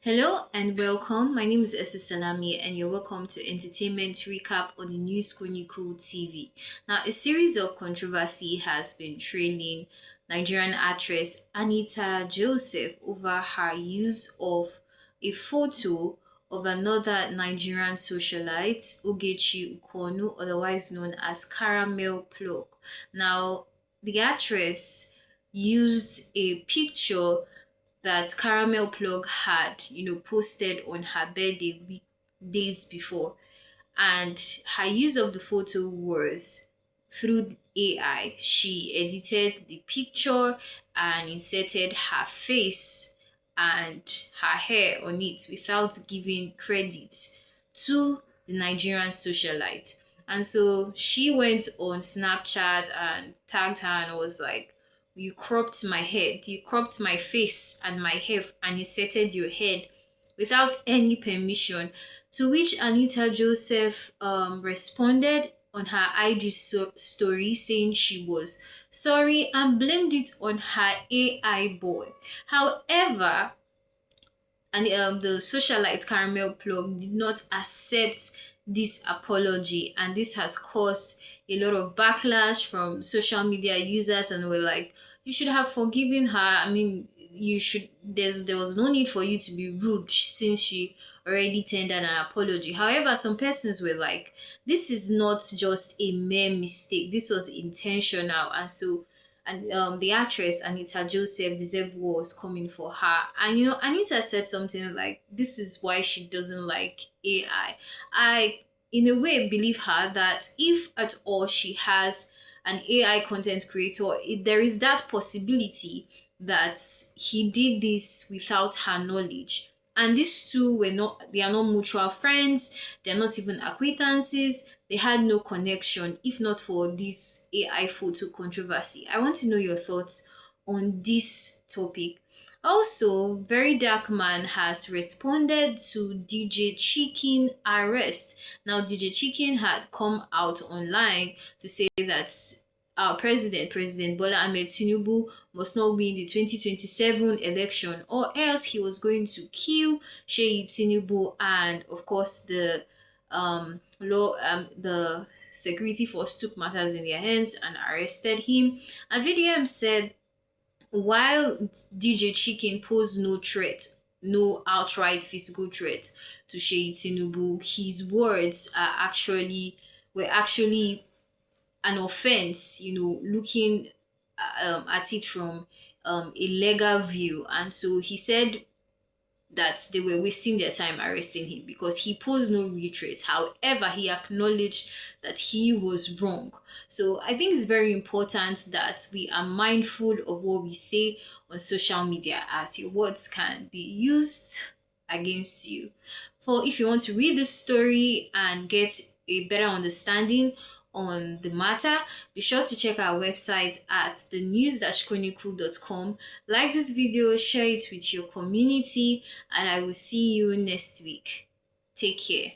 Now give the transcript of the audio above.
Hello and welcome. My name is Esther Salami, and you're welcome to Entertainment Recap on the News Chronicle TV. Now, a series of controversy has been trailing Nigerian actress Anita Joseph over her use of a photo of another Nigerian socialite, Ogechi Ukonu, otherwise known as Caramel Plug. Now, the actress used a picture that Caramel Plug had, posted on her birthday days before. And her use of the photo was through AI. She edited the picture and inserted her face and her hair on it without giving credit to the Nigerian socialite. And so she went on Snapchat and tagged her and was like, you cropped my head, you cropped my face and my hair and inserted your head without any permission. To which Anita Joseph responded on her IG story saying she was sorry and blamed it on her AI boy. However, the socialite Caramel Plug did not accept this apology, and this has caused a lot of backlash from social media users, and were like, you should have forgiven her. I mean, you should there was no need for you to be rude since she already tendered an apology. However, some persons were like, this is not just a mere mistake, this was intentional. And the actress Anita Joseph deserved what was coming for her. And Anita said something like, this is why she doesn't like AI. I in a way believe her that if at all she has an AI content creator, there is that possibility that he did this without her knowledge. And these two they are not mutual friends, they're not even acquaintances, they had no connection if not for this AI photo controversy. I want to know your thoughts on this topic. Also, Very Dark Man has responded to DJ Chicken arrest. Now, DJ Chicken had come out online to say that our President Bola Ahmed Tinubu, must not win the 2027 election, or else he was going to kill Sheyi Tinubu, and of course the security force took matters in their hands and arrested him. And VDM said while DJ Chicken posed no threat, no outright physical threat to Sheyi Tinubu, his words were actually an offense, looking at it from a legal view. And so he said that they were wasting their time arresting him because he posed no retreat. However, he acknowledged that he was wrong. So I think it's very important that we are mindful of what we say on social media, as your words can be used against you. For if you want to read the story and get a better understanding on the matter, be sure to check our website at thenews-chronicle.com. Like this video, share it with your community, and I will see you next week. Take care.